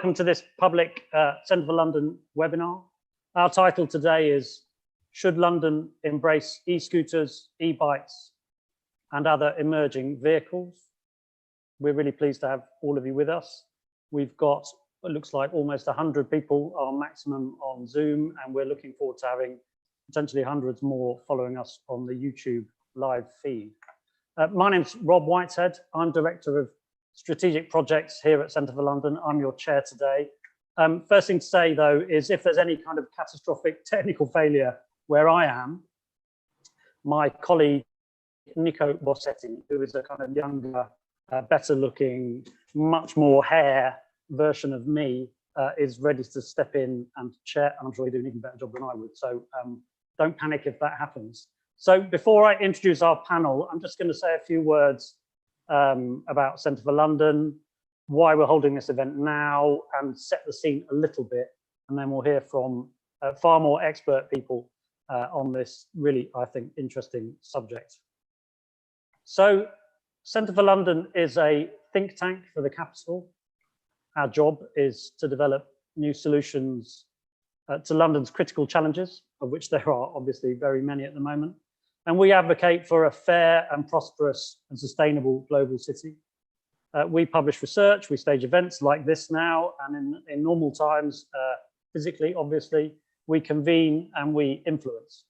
Welcome to this public Centre for London webinar. Our title today is Should London Embrace E-scooters, E-bikes and other emerging vehicles? We're really pleased to have all of you with us. We've got, it looks like almost 100 people, our maximum on Zoom, and we're looking forward to having potentially hundreds more following us on the YouTube live feed. My name's Rob Whitehead. I'm Director of Strategic Projects here at Centre for London. I'm your chair today. First thing to say though is if there's any kind of catastrophic technical failure where I am, my colleague Nico Bossetti, who is a kind of younger, better looking, much more hair version of me, is ready to step in and chair. I'm sure he'll do an even better job than I would. So don't panic if that happens. So before I introduce our panel, I'm just going to say a few words about Centre for London, why we're holding this event now, and set the scene a little bit, and then we'll hear from far more expert people on this really, I think, interesting subject. So Centre for London is a think tank for the capital. Our job is to develop new solutions to London's critical challenges, of which there are obviously very many at the moment. And we advocate for a fair and prosperous and sustainable global city. We publish research, we stage events like this now, and in normal times, physically, obviously, we convene and we influence.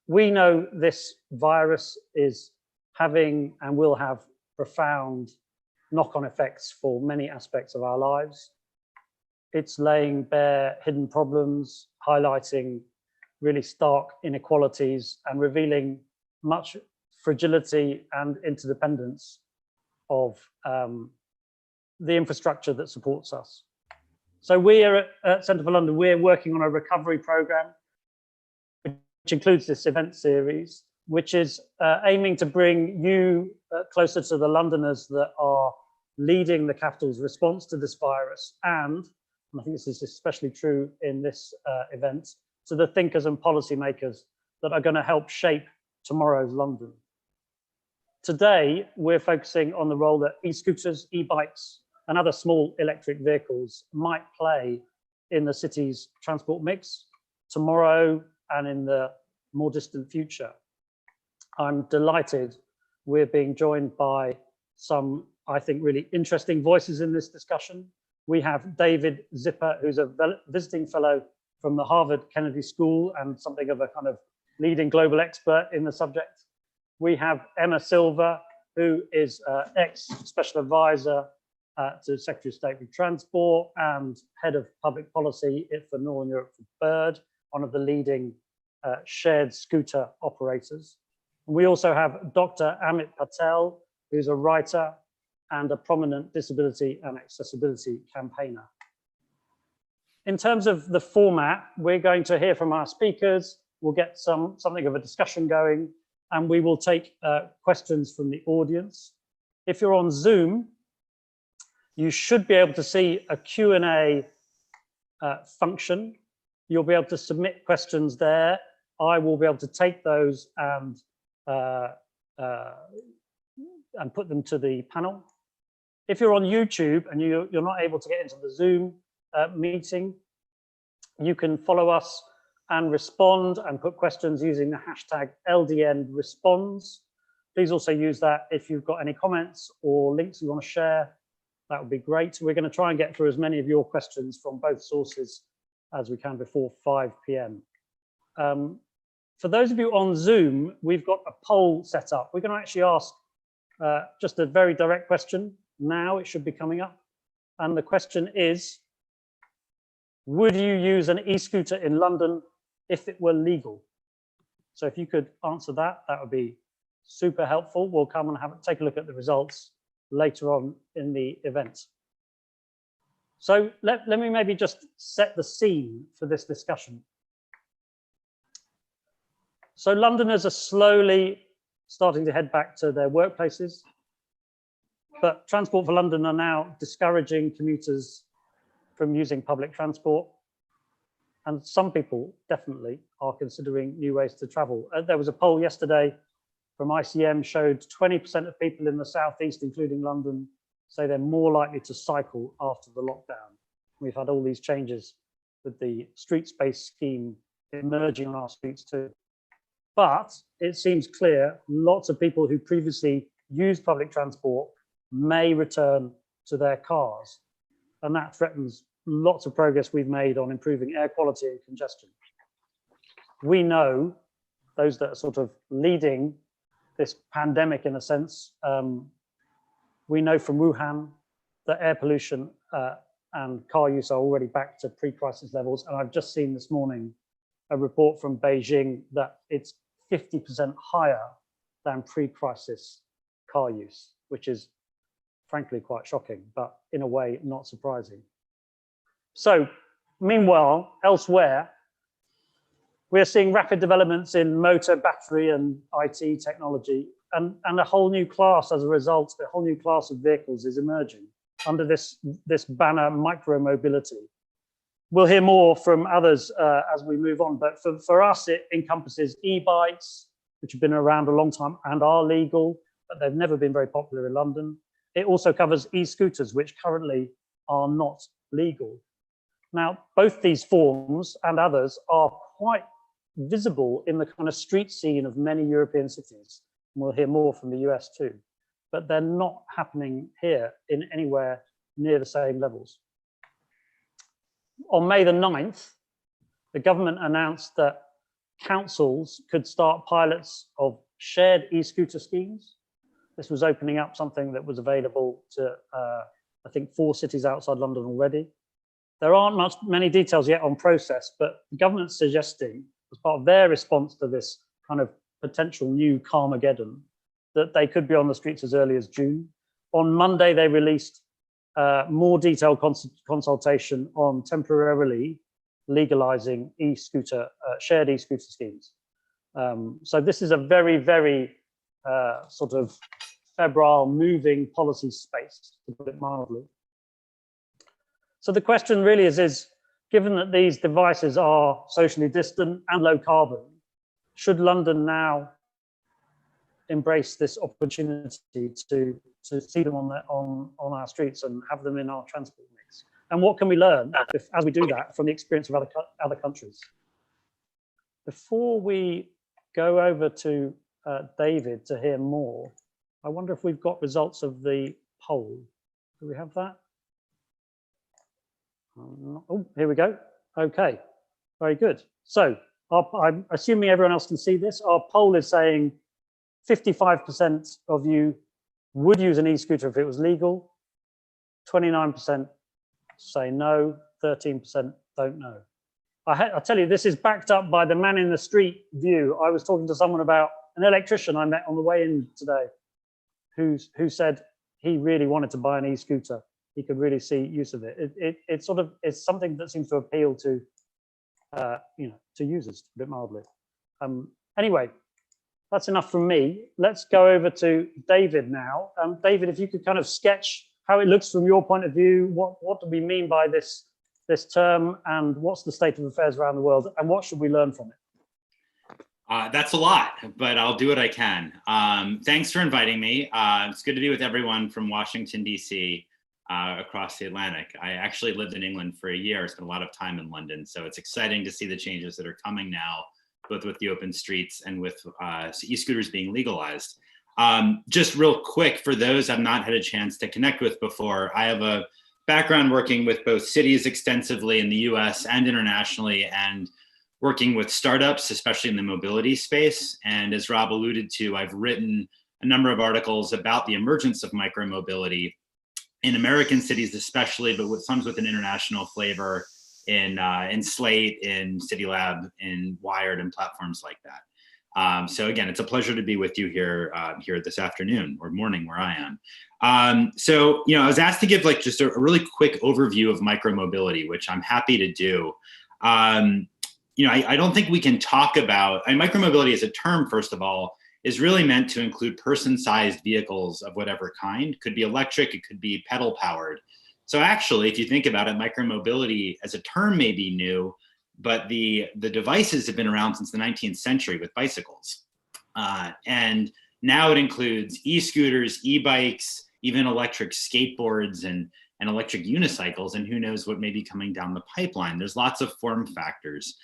We know this virus is having and will have profound knock-on effects for many aspects of our lives. It's laying bare hidden problems, highlighting really stark inequalities and revealing much fragility and interdependence of the infrastructure that supports us. So we're at Centre for London, we're working on a recovery programme, which includes this event series, which is aiming to bring you closer to the Londoners that are leading the capital's response to this virus, and I think this is especially true in this event, to the thinkers and policymakers that are going to help shape tomorrow's London. Today, we're focusing on the role that e-scooters, e-bikes, and other small electric vehicles might play in the city's transport mix tomorrow and in the more distant future. I'm delighted we're being joined by some, I think, really interesting voices in this discussion. We have David Zipper, who's a visiting fellow from the Harvard Kennedy School and something of a kind of leading global expert in the subject. We have Emma Silver, who is ex-special advisor to Secretary of State for Transport and head of public policy for Northern Europe for Bird, one of the leading shared scooter operators. And we also have Dr. Amit Patel, who's a writer and a prominent disability and accessibility campaigner. In terms of the format, we're going to hear from our speakers, we'll get something of a discussion going, and we will take questions from the audience. If you're on Zoom, you should be able to see a Q&A function. You'll be able to submit questions there. I will be able to take those and put them to the panel. If you're on YouTube and you're not able to get into the Zoom meeting, you can follow us and respond and put questions using the hashtag LDNResponds. Please also use that if you've got any comments or links you want to share. That would be great. We're going to try and get through as many of your questions from both sources as we can before 5 p.m. For those of you on Zoom, we've got a poll set up. We're going to actually ask just a very direct question. Now it should be coming up. And the question is, would you use an e-scooter in London if it were legal? So if you could answer that, that would be super helpful. We'll come and take a look at the results later on in the event. So let me maybe just set the scene for this discussion. So Londoners are slowly starting to head back to their workplaces, but Transport for London are now discouraging commuters from using public transport. And some people definitely are considering new ways to travel. There was a poll yesterday from ICM showed 20% of people in the southeast, including London, say they're more likely to cycle after the lockdown. We've had all these changes with the street space scheme emerging on our streets too. But it seems clear lots of people who previously used public transport may return to their cars. And that threatens lots of progress we've made on improving air quality and congestion. We know, those that are sort of leading this pandemic in a sense, we know from Wuhan that air pollution and car use are already back to pre-crisis levels. And I've just seen this morning a report from Beijing that it's 50% higher than pre-crisis car use, which is frankly quite shocking, but in a way not surprising. So meanwhile, elsewhere, we're seeing rapid developments in motor, battery and IT technology, and a whole new class as a result, a whole new class of vehicles is emerging under this banner micro-mobility. We'll hear more from others as we move on, but for us, it encompasses e-bikes, which have been around a long time and are legal, but they've never been very popular in London. It also covers e-scooters, which currently are not legal. Now, both these forms and others are quite visible in the kind of street scene of many European cities. And we'll hear more from the US too, but they're not happening here in anywhere near the same levels. On May the 9th, the government announced that councils could start pilots of shared e-scooter schemes. This was opening up something that was available to, I think, 4 cities outside London already. There aren't many details yet on process, but the government's suggesting, as part of their response to this kind of potential new Carmageddon, that they could be on the streets as early as June. On Monday, they released more detailed consultation on temporarily legalizing e-scooter, shared e-scooter schemes. So this is a very, very sort of febrile moving policy space, to put it mildly. So the question really is given that these devices are socially distant and low carbon, should London now embrace this opportunity to see them on our streets and have them in our transport mix? And what can we learn as we do that from the experience of other countries? Before we go over to David to hear more, I wonder if we've got results of the poll. Do we have that? Oh, here we go. Okay, very good. So I'm assuming everyone else can see this. Our poll is saying 55% of you would use an e-scooter if it was legal. 29% say no, 13% don't know. I tell you, this is backed up by the man in the street view. I was talking to someone about an electrician I met on the way in today who said he really wanted to buy an e-scooter. He could really see use of it. It's something that seems to appeal to, to users, a bit mildly. Anyway, that's enough from me. Let's go over to David now. David, if you could kind of sketch how it looks from your point of view, what do we mean by this term, and what's the state of affairs around the world, and what should we learn from it? That's a lot, but I'll do what I can. Thanks for inviting me. It's good to be with everyone from Washington, D.C. Across the Atlantic. I actually lived in England for a year. I spent a lot of time in London, so it's exciting to see the changes that are coming now, both with the open streets and with e-scooters being legalized. Just real quick, for those I've not had a chance to connect with before, I have a background working with both cities extensively in the US and internationally, and working with startups, especially in the mobility space. And as Rob alluded to, I've written a number of articles about the emergence of micromobility in American cities especially, but with some with an international flavor in Slate, in City Lab, in Wired, and platforms like that. So again, it's a pleasure to be with you here this afternoon or morning where I am. So I was asked to give just a really quick overview of micromobility, which I'm happy to do. I don't think we can talk about, micromobility as a term, first of all, is really meant to include person-sized vehicles of whatever kind. Could be electric, it could be pedal-powered. So actually, if you think about it, micromobility as a term may be new, but the devices have been around since the 19th century with bicycles. And now it includes e-scooters, e-bikes, even electric skateboards and electric unicycles, and who knows what may be coming down the pipeline. There's lots of form factors.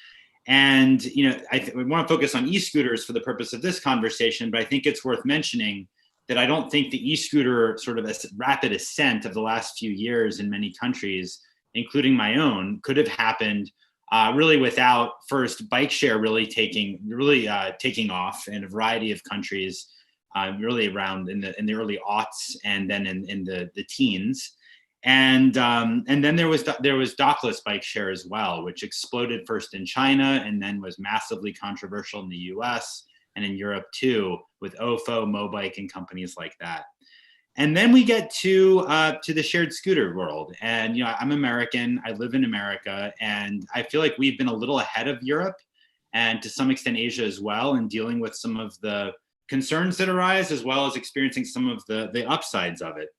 And, we want to focus on e-scooters for the purpose of this conversation, but I think it's worth mentioning that I don't think the e-scooter sort of rapid ascent of the last few years in many countries, including my own, could have happened really without first bike share really taking off in a variety of countries, really around in the early aughts and then in the teens. And then there was dockless bike share as well, which exploded first in China and then was massively controversial in the US and in Europe too, with Ofo, Mobike, and companies like that. And then we get to the shared scooter world. And I'm American, I live in America, and I feel like we've been a little ahead of Europe and to some extent Asia as well in dealing with some of the concerns that arise, as well as experiencing some of the upsides of it.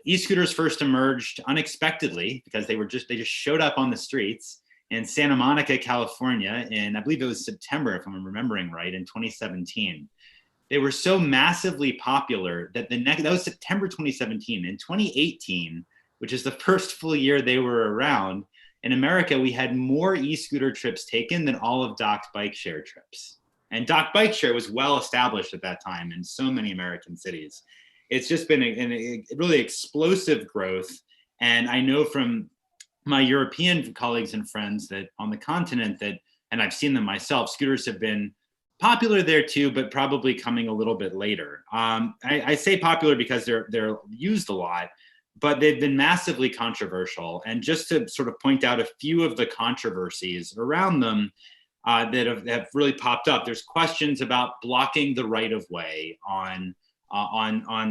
E-scooters first emerged unexpectedly because they just showed up on the streets in Santa Monica, California in, I believe it was September, if I'm remembering right, in 2017. They were so massively popular that that was September 2017. In 2018, which is the first full year they were around, in America, we had more e-scooter trips taken than all of docked bike share trips. And docked bike share was well established at that time in so many American cities. It's just been a really explosive growth. And I know from my European colleagues and friends that on the continent and I've seen them myself, scooters have been popular there too, but probably coming a little bit later. I say popular because they're used a lot, but they've been massively controversial. And just to sort of point out a few of the controversies around them that have really popped up, there's questions about blocking the right of way on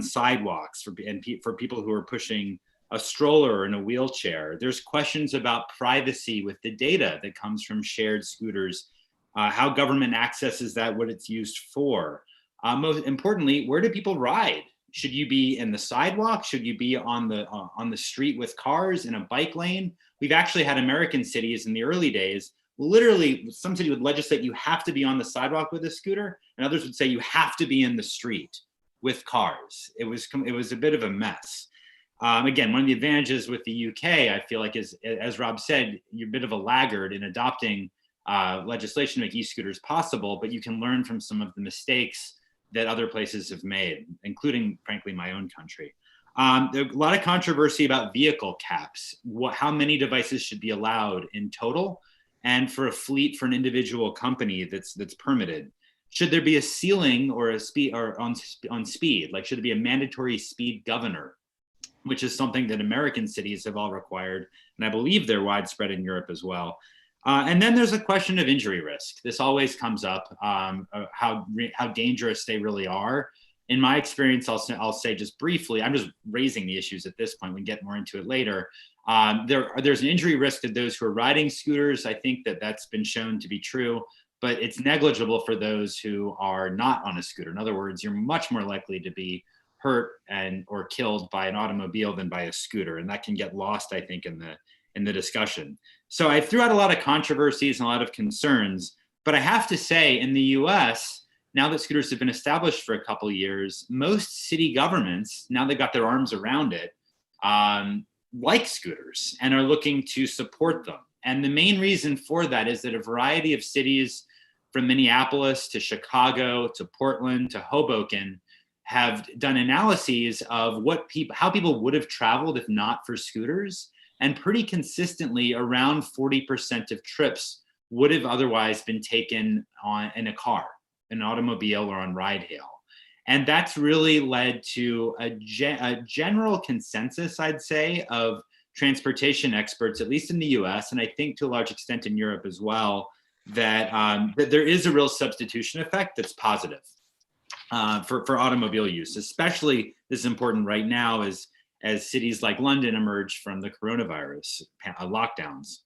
sidewalks for people who are pushing a stroller in a wheelchair. There's questions about privacy with the data that comes from shared scooters, how government accesses that, what it's used for. Most importantly, where do people ride? Should you be in the sidewalk? Should you be on the street with cars in a bike lane? We've actually had American cities in the early days, literally some city would legislate you have to be on the sidewalk with a scooter, and others would say you have to be in the street with cars. It was a bit of a mess. Again, one of the advantages with the UK, I feel like, is, as Rob said, you're a bit of a laggard in adopting legislation to make e-scooters possible, but you can learn from some of the mistakes that other places have made, including, frankly, my own country. There's a lot of controversy about vehicle caps, how many devices should be allowed in total, and for a fleet for an individual company that's permitted. Should there be a ceiling or a speed or on speed? Like, should there be a mandatory speed governor, which is something that American cities have all required, and I believe they're widespread in Europe as well. And then there's a question of injury risk. This always comes up, how dangerous they really are. In my experience, I'll say just briefly, I'm just raising the issues at this point, we can get more into it later. There's an injury risk to those who are riding scooters. I think that's been shown to be true, but it's negligible for those who are not on a scooter. In other words, you're much more likely to be hurt or killed by an automobile than by a scooter, and that can get lost, I think, in the discussion. So I threw out a lot of controversies and a lot of concerns, but I have to say, in the US, now that scooters have been established for a couple of years, most city governments, now they've got their arms around it, like scooters and are looking to support them. And the main reason for that is that a variety of cities, from Minneapolis to Chicago to Portland to Hoboken, have done analyses of how people would have traveled if not for scooters. And pretty consistently, around 40% of trips would have otherwise been taken in a car, an automobile, or on ride hail. And that's really led to a general consensus, I'd say, of transportation experts, at least in the US, and I think to a large extent in Europe as well, that there is a real substitution effect that's positive for automobile use. Especially, this is important right now as cities like London emerge from the coronavirus lockdowns.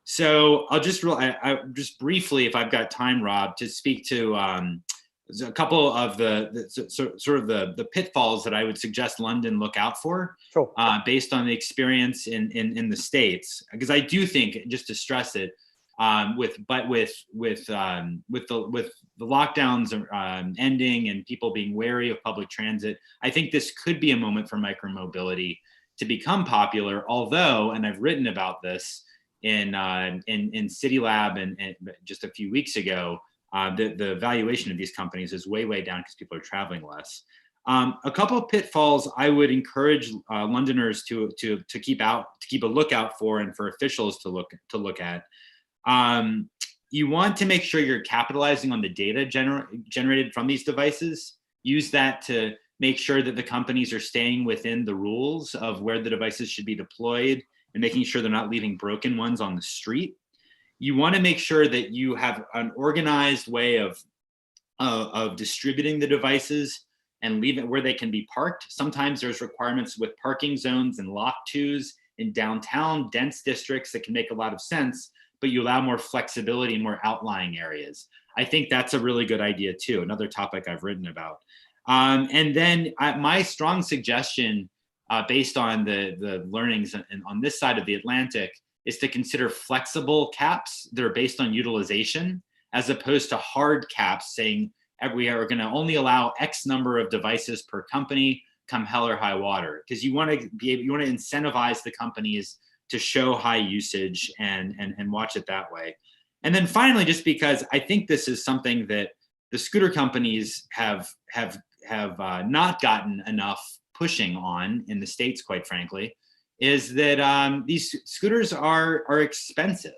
So I'll just briefly, if I've got time, Rob, to speak to a couple of the pitfalls that I would suggest London look out for, Sure. Based on the experience in the States. Because I do think, just to stress it, But with the lockdowns ending and people being wary of public transit, I think this could be a moment for micromobility to become popular. Although, and I've written about this in City Lab and just a few weeks ago, the valuation of these companies is way down because people are traveling less. A couple of pitfalls I would encourage Londoners to keep a lookout for, and for officials to look at. You want to make sure you're capitalizing on the data generated from these devices. Use that to make sure that the companies are staying within the rules of where the devices should be deployed, and making sure they're not leaving broken ones on the street. You want to make sure that you have an organized way of distributing the devices and leave it where they can be parked. Sometimes there's requirements with parking zones and lock twos in downtown dense districts that can make a lot of sense, but you allow more flexibility in more outlying areas. I think that's a really good idea too, another topic I've written about. And then my strong suggestion, based on the learnings on this side of the Atlantic, is to consider flexible caps that are based on utilization, as opposed to hard caps saying we are going to only allow X number of devices per company, come hell or high water. Because you want to incentivize the companies to show high usage and watch it that way. And then finally, just because I think this is something that the scooter companies have not gotten enough pushing on in the States, quite frankly, is that these scooters are expensive.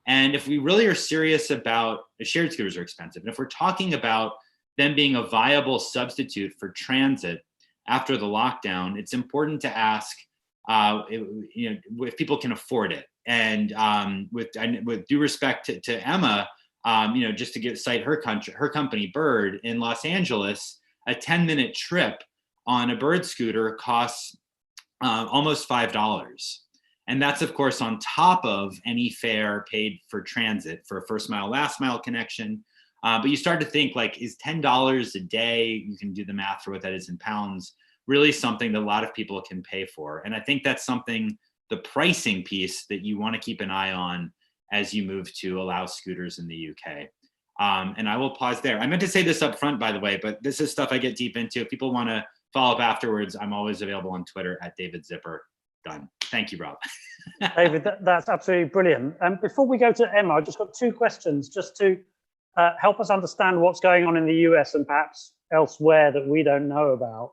And if we really are serious about, shared scooters are expensive. And if we're talking about them being a viable substitute for transit after the lockdown, it's important to ask, if people can afford it. And with due respect to Emma, just to cite her company, Bird, in Los Angeles, a 10-minute trip on a Bird scooter costs almost $5. And that's, of course, on top of any fare paid for transit for a first mile, last mile connection. But you start to think, like, is $10 a day, you can do the math for what that is in pounds, really something that a lot of people can pay for? And I think that's something, the pricing piece, that you want to keep an eye on as you move to allow scooters in the UK. And I will pause there. I meant to say this up front, by the way, but this is stuff I get deep into. If people want to follow up afterwards, I'm always available on Twitter at David Zipper. Done. Thank you, Rob. David, that's absolutely brilliant. And before we go to Emma, I've just got two questions just to help us understand what's going on in the US and perhaps elsewhere that we don't know about.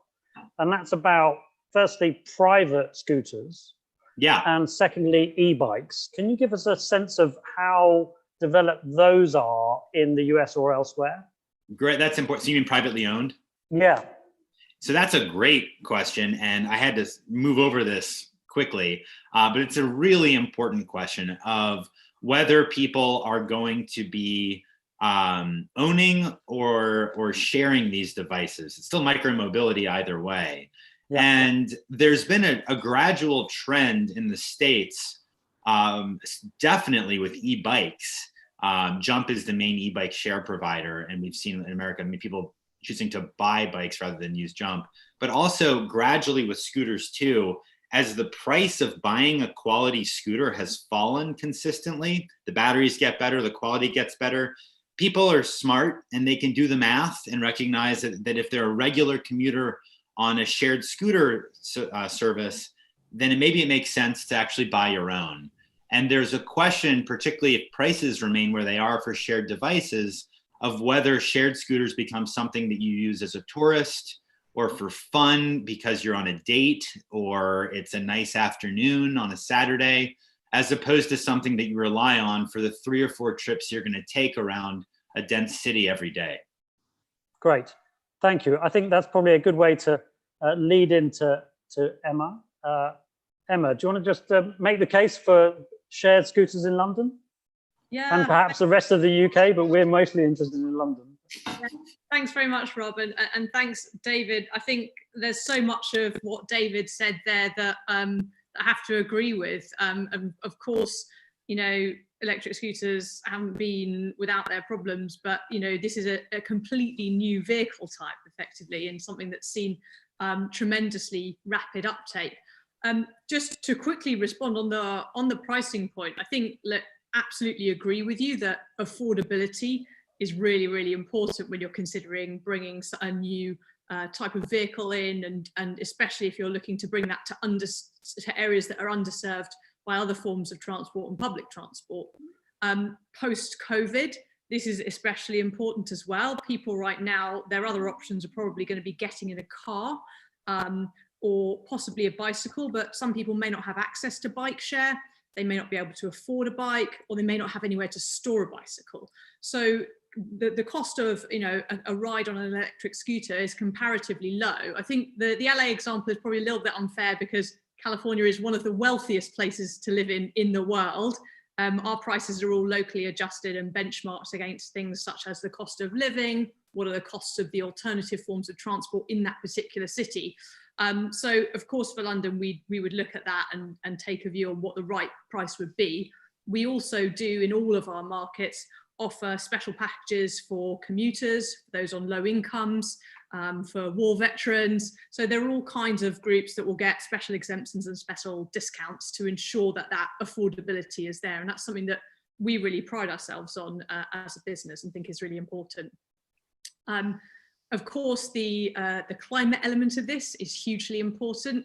And that's about, firstly, private scooters. Yeah. And secondly, e-bikes. Can you give us a sense of how developed those are in the US or elsewhere? Great. That's important. So you mean privately owned? Yeah. So that's a great question. And I had to move over this quickly, but it's a really important question of whether people are going to be owning or sharing these devices. It's still micromobility either way. Yeah. And there's been a gradual trend in the States, definitely with e-bikes. Jump is the main e-bike share provider, and we've seen in America many people choosing to buy bikes rather than use Jump, but also gradually with scooters too. As the price of buying a quality scooter has fallen consistently, the batteries get better, the quality gets better. People are smart and they can do the math and recognize that if they're a regular commuter on a shared scooter service, then maybe it makes sense to actually buy your own. And there's a question, particularly if prices remain where they are for shared devices, of whether shared scooters become something that you use as a tourist or for fun because you're on a date or it's a nice afternoon on a Saturday, as opposed to something that you rely on for the 3 or 4 trips you're going to take around a dense city every day. Great. Thank you. I think that's probably a good way to lead into Emma. Emma, do you want to just make the case for shared scooters in London? Yeah. And perhaps the rest of the UK, but we're mostly interested in London. Yeah. Thanks very much, Rob, and thanks, David. I think there's so much of what David said there that I have to agree with. Of course, electric scooters haven't been without their problems, but this is a completely new vehicle type, effectively, and something that's seen tremendously rapid uptake. Just to quickly respond on the pricing point, I think absolutely agree with you that affordability is really, really important when you're considering bringing a new type of vehicle in, and especially if you're looking to bring that to areas that are underserved by other forms of transport and public transport. Post-COVID, this is especially important as well. People right now, their other options are probably going to be getting in a car or possibly a bicycle, but some people may not have access to bike share. They may not be able to afford a bike, or they may not have anywhere to store a bicycle. So the cost of a ride on an electric scooter is comparatively low. I think the LA example is probably a little bit unfair because California is one of the wealthiest places to live in the world. Our prices are all locally adjusted and benchmarked against things such as the cost of living, what are the costs of the alternative forms of transport in that particular city. So of course for London, we would look at that and take a view on what the right price would be. We also do in all of our markets offer special packages for commuters, for those on low incomes, for war veterans. So there are all kinds of groups that will get special exemptions and special discounts to ensure that that affordability is there. And that's something that we really pride ourselves on as a business and think is really important. Of course, the climate element of this is hugely important.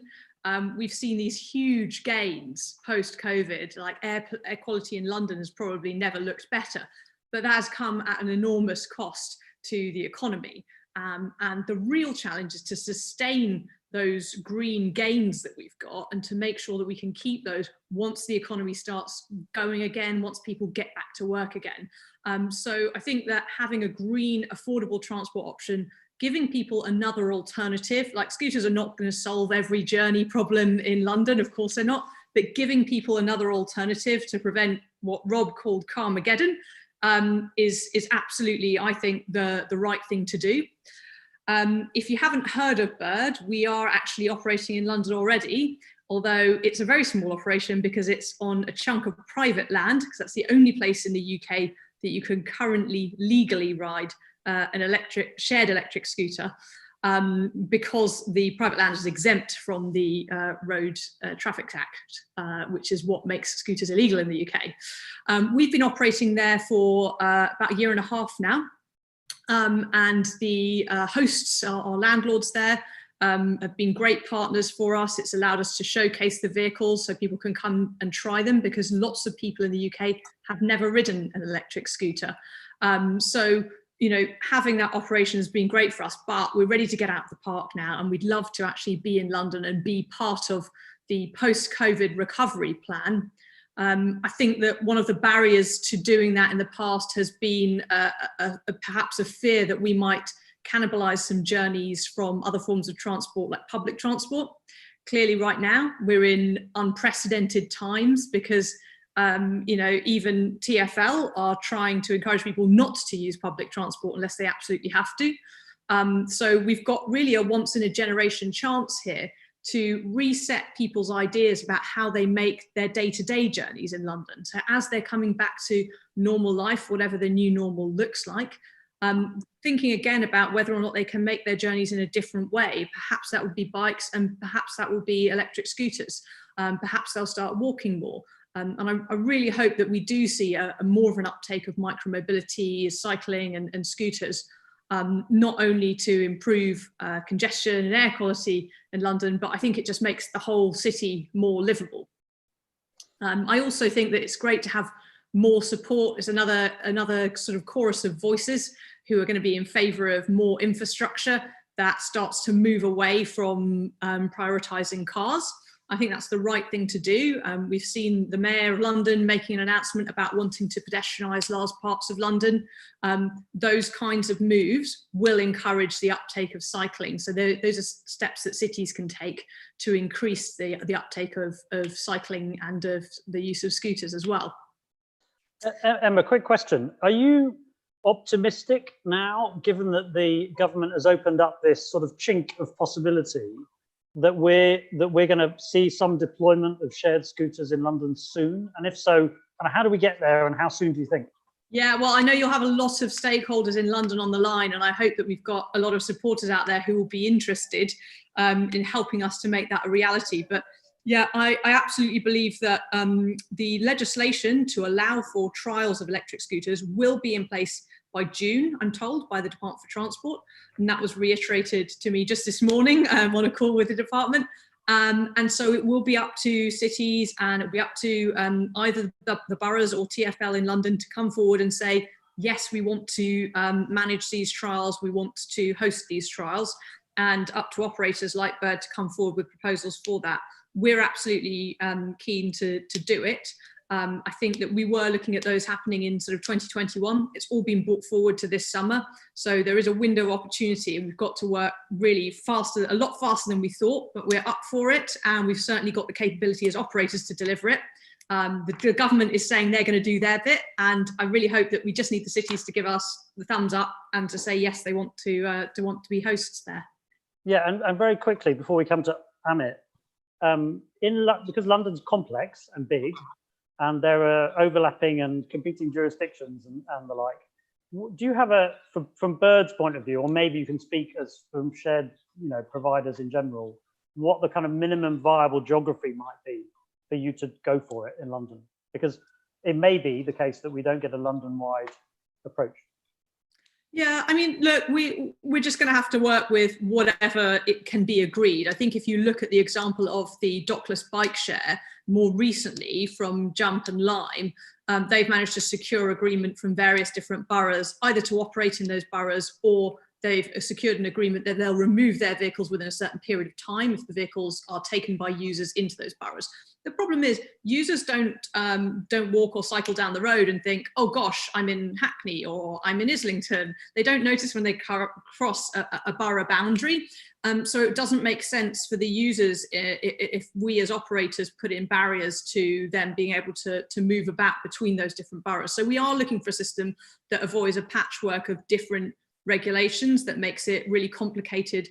We've seen these huge gains post-COVID, like air quality in London has probably never looked better, but that has come at an enormous cost to the economy. And the real challenge is to sustain those green gains that we've got and to make sure that we can keep those once the economy starts going again, once people get back to work again. So I think that having a green, affordable transport option, giving people another alternative, like scooters are not going to solve every journey problem in London, of course they're not, but giving people another alternative to prevent what Rob called Carmageddon is absolutely, I think, the right thing to do. If you haven't heard of Bird, we are actually operating in London already, although it's a very small operation because it's on a chunk of private land, because that's the only place in the UK that you can currently legally ride an shared electric scooter, because the private land is exempt from the Road Traffic Act, which is what makes scooters illegal in the UK. We've been operating there for about a year and a half now. And the hosts, our landlords there, have been great partners for us. It's allowed us to showcase the vehicles so people can come and try them, because lots of people in the UK have never ridden an electric scooter. So, having that operation has been great for us, but we're ready to get out of the park now, and we'd love to actually be in London and be part of the post-COVID recovery plan. I think that one of the barriers to doing that in the past has been perhaps a fear that we might cannibalise some journeys from other forms of transport, like public transport. Clearly right now we're in unprecedented times because even TfL are trying to encourage people not to use public transport unless they absolutely have to. So we've got really a once in a generation chance here to reset people's ideas about how they make their day-to-day journeys in London. So as they're coming back to normal life, whatever the new normal looks like, thinking again about whether or not they can make their journeys in a different way. Perhaps that would be bikes, and perhaps that will be electric scooters. Perhaps they'll start walking more. And I really hope that we do see a more of an uptake of micromobility, cycling and scooters, not only to improve congestion and air quality in London, but I think it just makes the whole city more livable. I also think that it's great to have more support. There's another sort of chorus of voices who are going to be in favour of more infrastructure that starts to move away from prioritising cars. I think that's the right thing to do. We've seen the Mayor of London making an announcement about wanting to pedestrianise large parts of London. Those kinds of moves will encourage the uptake of cycling. So those are steps that cities can take to increase the uptake of cycling and of the use of scooters as well. Emma, quick question. Are you optimistic now, given that the government has opened up this sort of chink of possibility, that we're going to see some deployment of shared scooters in London soon? And if so, how do we get there, and how soon do you think? Yeah, well, I know you'll have a lot of stakeholders in London on the line, and I hope that we've got a lot of supporters out there who will be interested in helping us to make that a reality. But Yeah, I absolutely believe that the legislation to allow for trials of electric scooters will be in place by June, I'm told, by the Department for Transport. And that was reiterated to me just this morning on a call with the department. And so it will be up to cities, and it'll be up to either the boroughs or TfL in London to come forward and say, yes, we want to manage these trials, we want to host these trials, and up to operators like Bird to come forward with proposals for that. We're absolutely keen to do it. I think that we were looking at those happening in sort of 2021. It's all been brought forward to this summer. So there is a window of opportunity, and we've got to work really faster, a lot faster than we thought, but we're up for it. And we've certainly got the capability as operators to deliver it. The government is saying they're going to do their bit. And I really hope that we just need the cities to give us the thumbs up and to say, yes, they want to be hosts there. Yeah, and very quickly, before we come to Amit, because London's complex and big, and there are overlapping and competing jurisdictions and the like, do you have from Bird's point of view, or maybe you can speak as from shared, providers in general, what the kind of minimum viable geography might be for you to go for it in London? Because it may be the case that we don't get a London-wide approach. Yeah, I mean, look, we're just going to have to work with whatever it can be agreed. I think if you look at the example of the dockless bike share more recently from Jump and Lime, they've managed to secure agreement from various different boroughs, either to operate in those boroughs, or they've secured an agreement that they'll remove their vehicles within a certain period of time if the vehicles are taken by users into those boroughs. The problem is users don't walk or cycle down the road and think, oh gosh, I'm in Hackney or I'm in Islington. They don't notice when they cross a borough boundary. So it doesn't make sense for the users if we as operators put in barriers to them being able to move about between those different boroughs. So we are looking for a system that avoids a patchwork of different regulations that makes it really complicated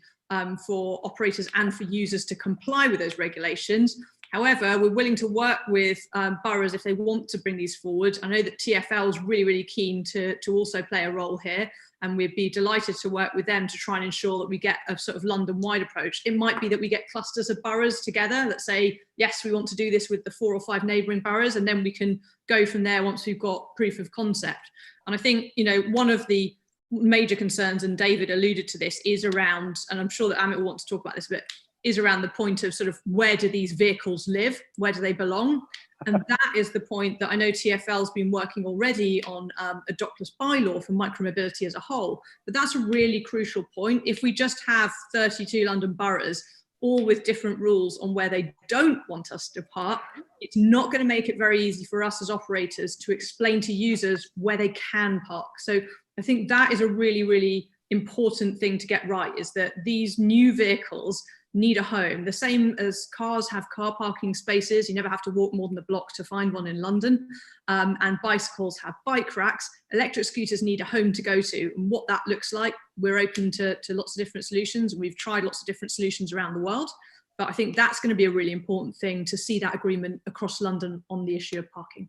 for operators and for users to comply with those regulations. However, we're willing to work with boroughs if they want to bring these forward. I know that TfL is really, really keen to also play a role here, and we'd be delighted to work with them to try and ensure that we get a sort of London-wide approach. It might be that we get clusters of boroughs together that say, yes, we want to do this with the 4 or 5 neighbouring boroughs, and then we can go from there once we've got proof of concept. And I think, one of the major concerns, and David alluded to this, is around, and I'm sure that Amit will want to talk about this a bit, is around the point of sort of where do these vehicles live? Where do they belong? And that is the point that I know TfL's been working already on a dockless bylaw for micromobility as a whole. But that's a really crucial point. If we just have 32 London boroughs, all with different rules on where they don't want us to park, it's not going to make it very easy for us as operators to explain to users where they can park. So I think that is a really, really important thing to get right, is that these new vehicles need a home. The same as cars have car parking spaces. You never have to walk more than a block to find one in London. And bicycles have bike racks. Electric scooters need a home to go to. And what that looks like, we're open to lots of different solutions. We've tried lots of different solutions around the world. But I think that's going to be a really important thing, to see that agreement across London on the issue of parking.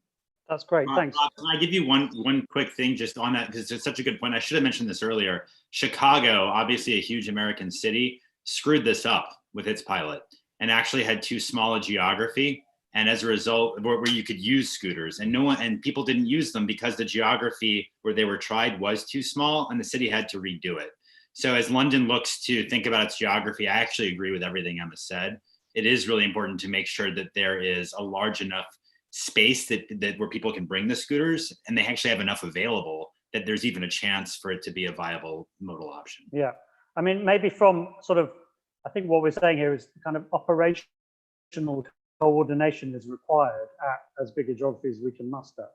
That's great, thanks. Can I give you one quick thing just on that, because it's such a good point. I should have mentioned this earlier. Chicago, obviously a huge American city, screwed this up with its pilot and actually had too small a geography, and as a result, where you could use scooters, and people didn't use them because the geography where they were tried was too small, and the city had to redo it. So as London looks to think about its geography, I actually agree with everything Emma said. It is really important to make sure that there is a large enough space that where people can bring the scooters, and they actually have enough available that there's even a chance for it to be a viable modal option. Yeah, I mean, maybe from sort of, I think what we're saying here is kind of operational coordination is required at as big a geography as we can muster.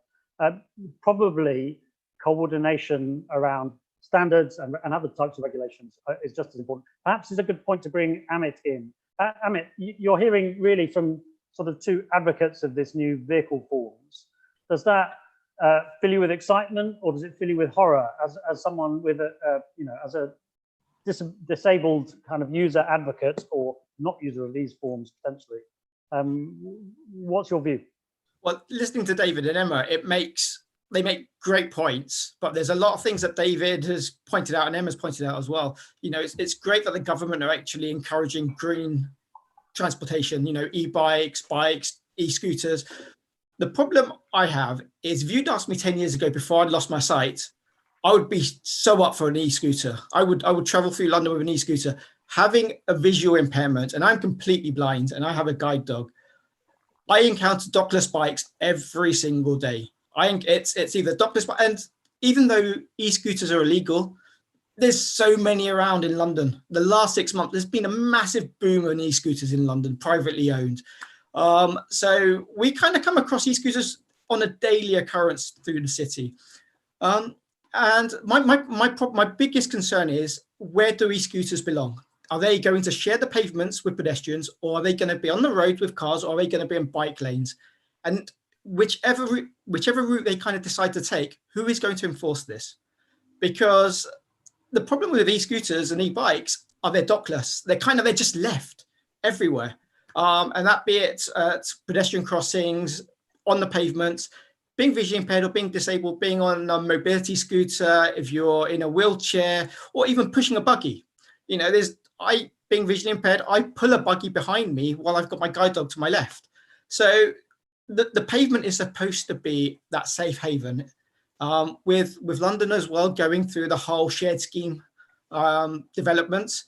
Probably coordination around standards and other types of regulations is just as important. Perhaps it's a good point to bring Amit in. Amit, you're hearing really from sort of 2 advocates of this new vehicle forms. Does that fill you with excitement, or does it fill you with horror as someone with as a disabled kind of user advocate or not user of these forms potentially? What's your view? Well, listening to David and Emma, they make great points, but there's a lot of things that David has pointed out and Emma's pointed out as well. It's great that the government are actually encouraging green transportation, e-bikes, bikes, e-scooters. The problem I have is if you'd asked me 10 years ago before I'd lost my sight, I would be so up for an e-scooter. I would travel through London with an e-scooter. Having a visual impairment, and I'm completely blind, and I have a guide dog, I encounter dockless bikes every single day. It's either dockless, and even though e-scooters are illegal, there's so many around in London. The last 6 months, there's been a massive boom on e-scooters in London, privately owned. So we kind of come across e-scooters on a daily occurrence through the city. And my biggest concern is, where do e-scooters belong? Are they going to share the pavements with pedestrians, or are they going to be on the road with cars, or are they going to be in bike lanes? And whichever route they kind of decide to take, who is going to enforce this? Because the problem with e-scooters and e-bikes are they're dockless. They're just left everywhere. And that be it at pedestrian crossings, on the pavements, being visually impaired or being disabled, being on a mobility scooter, if you're in a wheelchair, or even pushing a buggy. Being visually impaired, I pull a buggy behind me while I've got my guide dog to my left. So the pavement is supposed to be that safe haven. With London as well, going through the whole shared scheme developments,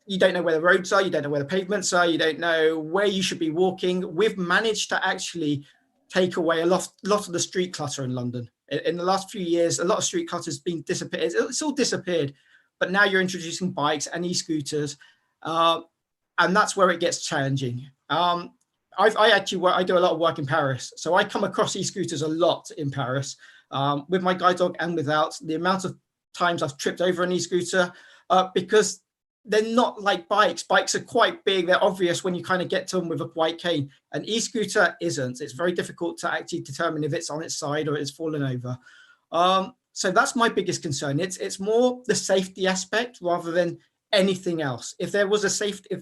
you don't know where the roads are, you don't know where the pavements are, you don't know where you should be walking. We've managed to actually take away a lot of the street clutter in London. In the last few years, a lot of street clutter has been disappeared. It's all disappeared, but now you're introducing bikes and e-scooters, and that's where it gets challenging. I do a lot of work in Paris, so I come across e-scooters a lot in Paris, with my guide dog and without. The amount of times I've tripped over an e-scooter, because they're not like bikes. Bikes are quite big. They're obvious when you kind of get to them with a white cane. An e-scooter isn't. It's very difficult to actually determine if it's on its side or it's fallen over. So that's my biggest concern. It's more the safety aspect rather than anything else. If there was a safety,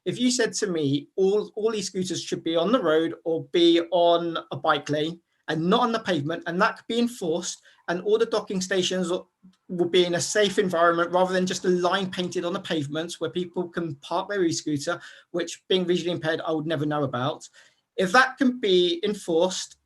if you said to me, all e-scooters should be on the road or be on a bike lane and not on the pavement, and that could be enforced, and all the docking stations will be in a safe environment rather than just a line painted on the pavements where people can park their e-scooter, which, being visually impaired, I would never know about. If that can be enforced,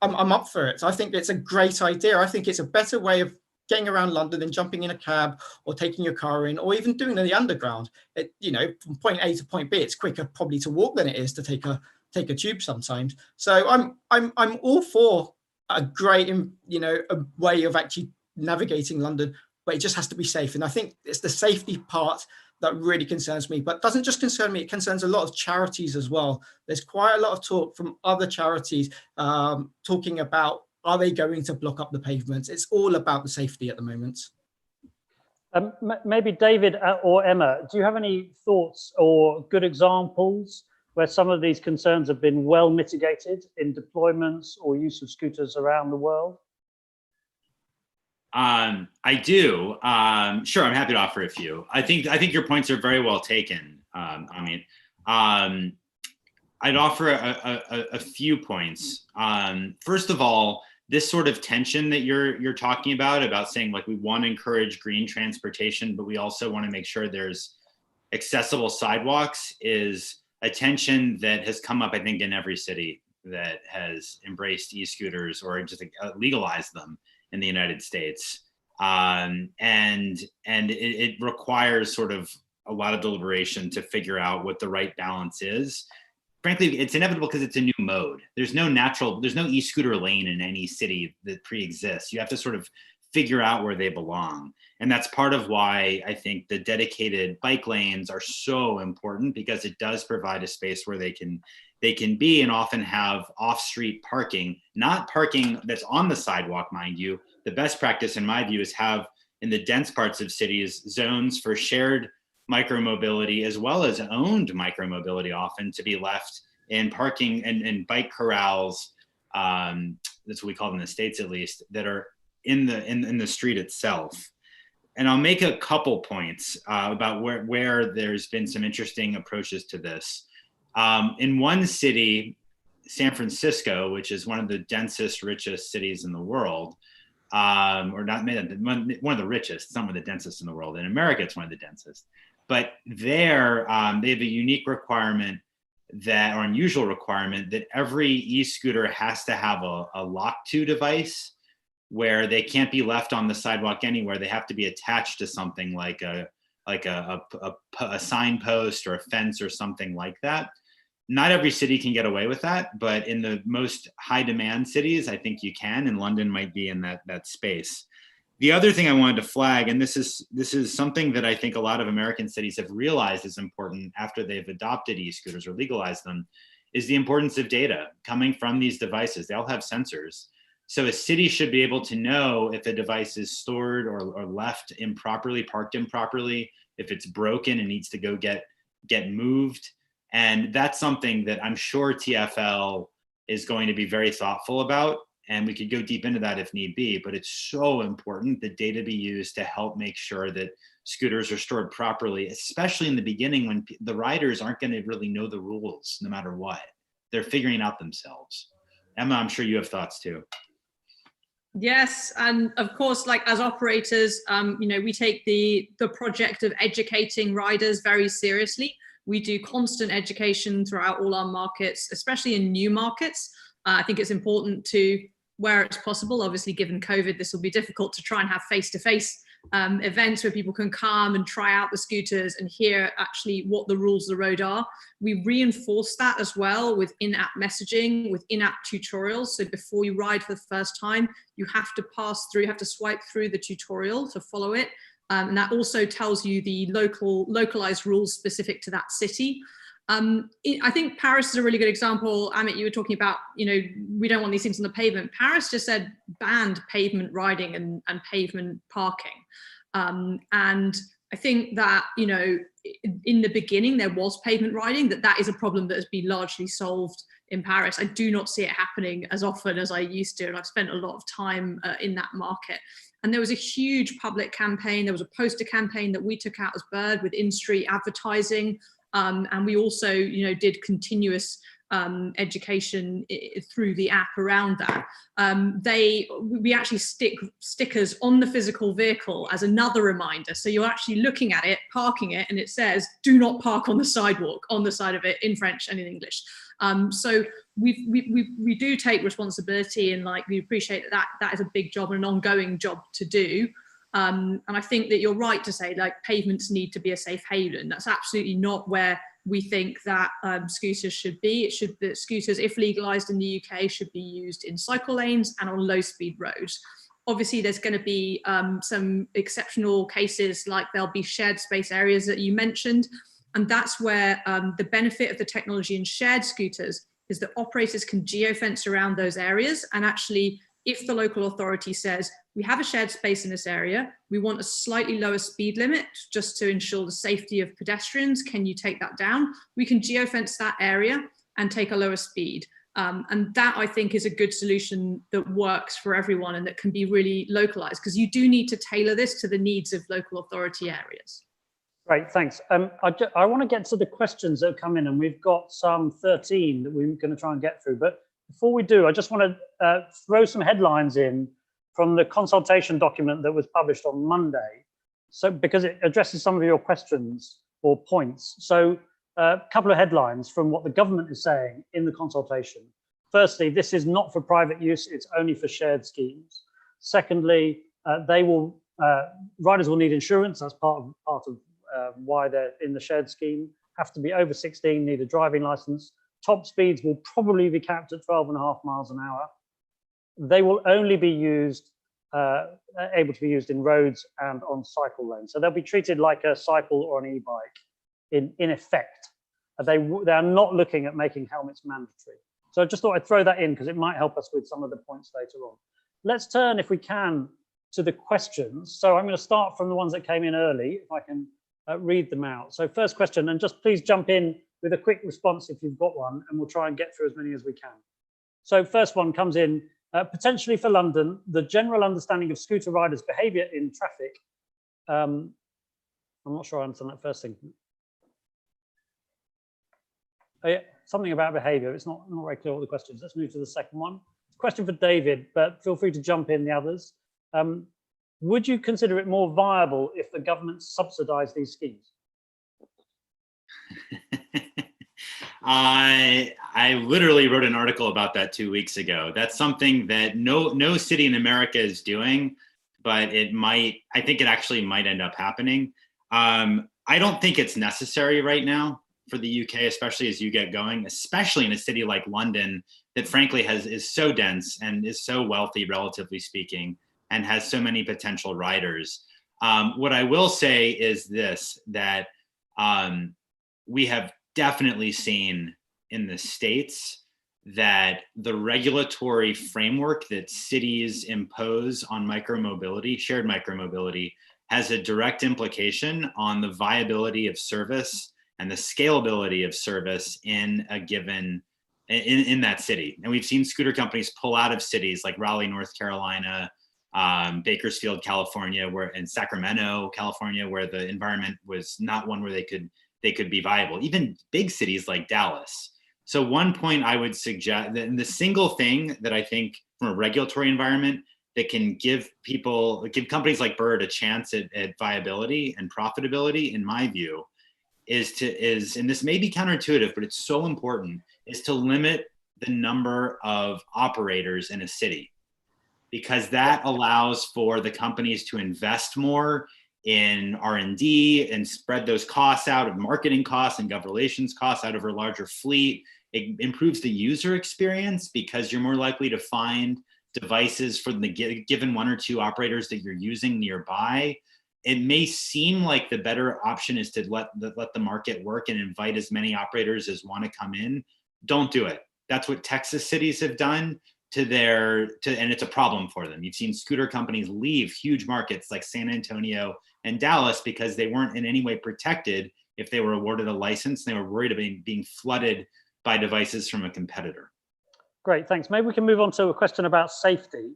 I'm up for it. I think it's a great idea. I think it's a better way of getting around London than jumping in a cab or taking your car in, or even doing the underground. From point A to point B, it's quicker probably to walk than it is to take a tube sometimes. So I'm all for a great, a way of actually navigating London, but it just has to be safe. And I think it's the safety part that really concerns me, but doesn't just concern me, it concerns a lot of charities as well. There's quite a lot of talk from other charities talking about, are they going to block up the pavements? It's all about the safety at the moment. Maybe David or Emma, do you have any thoughts or good examples where some of these concerns have been well mitigated in deployments or use of scooters around the world? I do. Sure, I'm happy to offer a few. I think your points are very well taken, Amit. I'd offer a few points. First of all, this sort of tension that you're talking about saying, like, we want to encourage green transportation, but we also want to make sure there's accessible sidewalks, is a tension that has come up, I think, in every city that has embraced e-scooters or just legalized them in the United States. And it requires sort of a lot of deliberation to figure out what the right balance is. Frankly, it's inevitable because it's a new mode. There's no e-scooter lane in any city that pre-exists. You have to sort of figure out where they belong. And that's part of why I think the dedicated bike lanes are so important, because it does provide a space where they can be and often have off-street parking, not parking that's on the sidewalk, mind you. The best practice, in my view, is have, in the dense parts of cities, zones for shared micromobility as well as owned micromobility, often to be left in parking and bike corrals. That's what we call them in the States, at least, that are in the street itself. And I'll make a couple points about where there's been some interesting approaches to this. In one city, San Francisco, which is one of the densest, richest cities in the world, or not, one of the richest, some of the densest in the world. In America, it's one of the densest. But there, they have a unique requirement that, or unusual requirement, that every e-scooter has to have a lock-to device where they can't be left on the sidewalk anywhere. They have to be attached to something like a signpost or a fence or something like that. Not every city can get away with that, but in the most high demand cities, I think you can, and London might be in that space. The other thing I wanted to flag, and this is something that I think a lot of American cities have realized is important after they've adopted e-scooters or legalized them, is the importance of data coming from these devices. They all have sensors. So a city should be able to know if a device is stored or left improperly, parked improperly, if it's broken and needs to go get moved. And that's something that I'm sure TfL is going to be very thoughtful about. And we could go deep into that if need be, but it's so important that data be used to help make sure that scooters are stored properly, especially in the beginning when the riders aren't going to really know the rules no matter what. They're figuring out themselves. Emma, I'm sure you have thoughts too. Yes, and of course, like as operators, we take the project of educating riders very seriously. We do constant education throughout all our markets, especially in new markets. I think it's important to, where it's possible, obviously given COVID, this will be difficult to try and have face-to-face events where people can come and try out the scooters and hear actually what the rules of the road are. We reinforce that as well with in-app messaging, with in-app tutorials. So before you ride for the first time, you have to swipe through the tutorial to follow it. And that also tells you the localized rules specific to that city. I think Paris is a really good example. Amit, you were talking about, we don't want these things on the pavement. Paris just said banned pavement riding and pavement parking. And I think that, in the beginning, there was pavement riding, that is a problem that has been largely solved in Paris. I do not see it happening as often as I used to, and I've spent a lot of time in that market. And there was a huge public campaign. There was a poster campaign that we took out as Bird with in-street advertising. And we also, did continuous education through the app around that. We actually stick stickers on the physical vehicle as another reminder. So you're actually looking at it, parking it, and it says, do not park on the sidewalk, on the side of it, in French and in English. So we do take responsibility, and we appreciate that is a big job and an ongoing job to do. And I think that you're right to say pavements need to be a safe haven. That's absolutely not where we think that scooters should be. Scooters, if legalized in the UK, should be used in cycle lanes and on low speed roads. Obviously, there's going to be some exceptional cases, like there'll be shared space areas that you mentioned. And that's where the benefit of the technology in shared scooters is that operators can geofence around those areas. And actually, if the local authority says, we have a shared space in this area, we want a slightly lower speed limit just to ensure the safety of pedestrians, can you take that down? We can geofence that area and take a lower speed. And that, I think, is a good solution that works for everyone and that can be really localized, because you do need to tailor this to the needs of local authority areas. Great, thanks. I want to get to the questions that have come in, and we've got some 13 that we're going to try and get through. But before we do, I just want to throw some headlines in from the consultation document that was published on Monday. So, because it addresses some of your questions or points. So a couple of headlines from what the government is saying in the consultation. Firstly, this is not for private use, it's only for shared schemes. Secondly, riders will need insurance. That's part of why they're in the shared scheme. Have to be over 16, need a driving license. Top speeds will probably be capped at 12.5 miles an hour. They will only be used, able to be used in roads and on cycle lanes. So they'll be treated like a cycle or an e-bike in effect. They are not looking at making helmets mandatory. So I just thought I'd throw that in because it might help us with some of the points later on. Let's turn, if we can, to the questions. So I'm going to start from the ones that came in early, if I can read them out. So first question, and just please jump in with a quick response if you've got one, and we'll try and get through as many as we can. So first one comes in, potentially for London, the general understanding of scooter riders' behaviour in traffic. I'm not sure I understand that first thing. Oh, yeah, something about behaviour. It's not very clear what the question is. Let's move to the second one. Question for David, but feel free to jump in the others. Would you consider it more viable if the government subsidised these schemes? I literally wrote an article about that 2 weeks ago. That's something that no city in America is doing, but I think it actually might end up happening. I don't think it's necessary right now for the UK, especially as you get going, especially in a city like London that frankly is so dense and is so wealthy, relatively speaking, and has so many potential riders. What I will say is this, that we have definitely seen in the States that the regulatory framework that cities impose on micromobility, shared micromobility, has a direct implication on the viability of service and the scalability of service in a given, in that city. And we've seen scooter companies pull out of cities like Raleigh, North Carolina, Bakersfield, California, and Sacramento, California, where the environment was not one where they could be viable. Even big cities like Dallas. So one point I would suggest, that the single thing that I think from a regulatory environment that can give companies like Bird a chance at viability and profitability, in my view, is, and this may be counterintuitive, but it's so important, is to limit the number of operators in a city, because that allows for the companies to invest more in R&D and spread those costs out of marketing costs and government relations costs out over a larger fleet. It improves the user experience because you're more likely to find devices for the given one or two operators that you're using nearby. It may seem like the better option is to let the market work and invite as many operators as want to come in. Don't do it. That's what Texas cities have done and it's a problem for them. You've seen scooter companies leave huge markets like San Antonio and Dallas because they weren't in any way protected if they were awarded a license. They were worried about being flooded by devices from a competitor. Great, thanks. Maybe we can move on to a question about safety.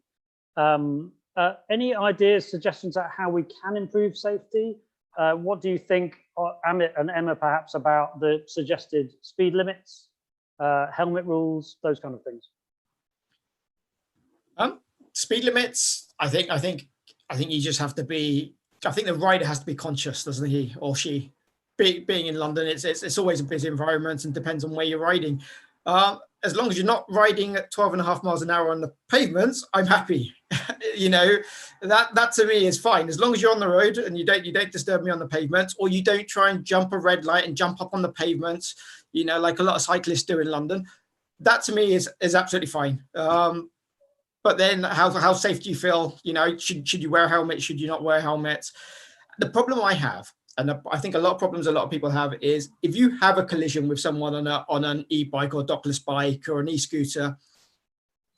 Any ideas, suggestions on how we can improve safety? What do you think, Amit and Emma, perhaps, about the suggested speed limits, helmet rules, those kind of things? Speed limits, I think you just have to be, I think the rider has to be conscious, doesn't he or she? Being in London, it's always a busy environment and depends on where you're riding. As long as you're not riding at 12.5 miles an hour on the pavements, I'm happy. That to me is fine. As long as you're on the road and you don't disturb me on the pavement, or you don't try and jump a red light and jump up on the pavement, like a lot of cyclists do in London. That to me is absolutely fine. But then how safe do you feel? Should you wear a helmet? Should you not wear a helmet? The problem I have, and I think a lot of people have, is if you have a collision with someone on an e-bike or dockless bike or an e-scooter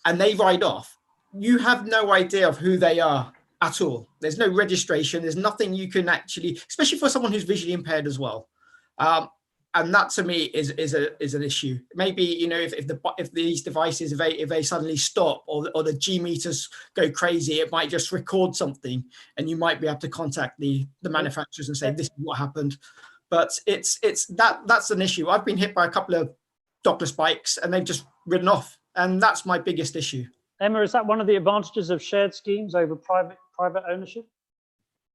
and they ride off, you have no idea of who they are at all. There's no registration. There's nothing you can actually, especially for someone who's visually impaired as well. And that to me is an issue. Maybe if these devices, if they suddenly stop or the G meters go crazy, it might just record something, and you might be able to contact the manufacturers and say this is what happened. But that's an issue. I've been hit by a couple of dockless bikes and they've just ridden off, and that's my biggest issue. Emma, is that one of the advantages of shared schemes over private ownership?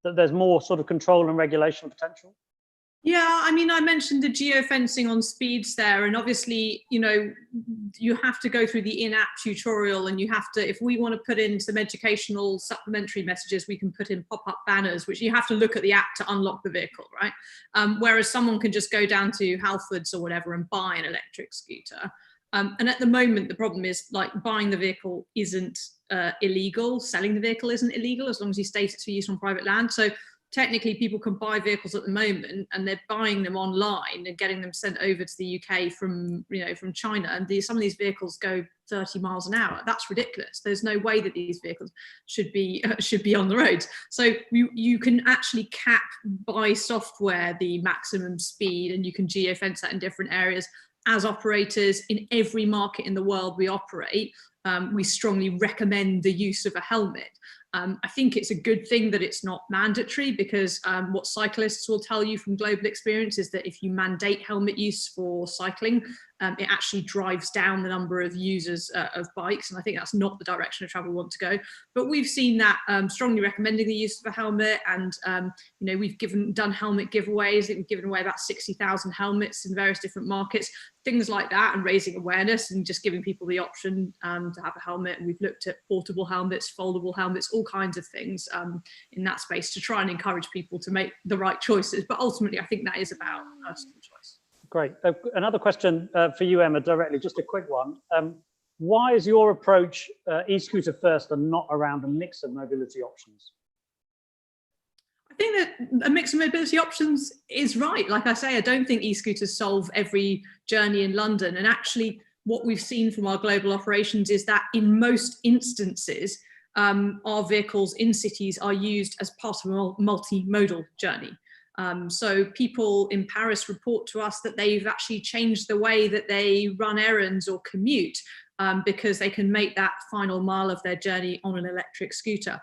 That there's more sort of control and regulation potential? Yeah, I mean, I mentioned the geofencing on speeds there, and obviously, you have to go through the in-app tutorial, and you have to, if we want to put in some educational supplementary messages, we can put in pop-up banners, which you have to look at the app to unlock the vehicle, right? Whereas someone can just go down to Halfords or whatever and buy an electric scooter. And at the moment, the problem is, like, buying the vehicle isn't illegal, selling the vehicle isn't illegal, as long as you state it's for use on private land. So technically people can buy vehicles at the moment, and they're buying them online and getting them sent over to the UK from China. And some of these vehicles go 30 miles an hour. That's ridiculous. There's no way that these vehicles should be on the roads. So you can actually cap by software the maximum speed, and you can geofence that in different areas. As operators in every market in the world we operate, we strongly recommend the use of a helmet. I think it's a good thing that it's not mandatory, because what cyclists will tell you from global experience is that if you mandate helmet use for cycling, it actually drives down the number of users of bikes. And I think that's not the direction of travel we want to go. But we've seen that strongly recommending the use of a helmet. And, we've done helmet giveaways. I think we've given away about 60,000 helmets in various different markets, things like that, and raising awareness and just giving people the option to have a helmet. And we've looked at portable helmets, foldable helmets, all kinds of things in that space to try and encourage people to make the right choices. But ultimately, I think that is about personal choice. Great. Another question for you, Emma, directly, just a quick one. Why is your approach e-scooter first and not around a mix of mobility options? I think that a mix of mobility options is right. Like I say, I don't think e-scooters solve every journey in London. And actually, what we've seen from our global operations is that in most instances, our vehicles in cities are used as part of a multimodal journey. So people in Paris report to us that they've actually changed the way that they run errands or commute because they can make that final mile of their journey on an electric scooter.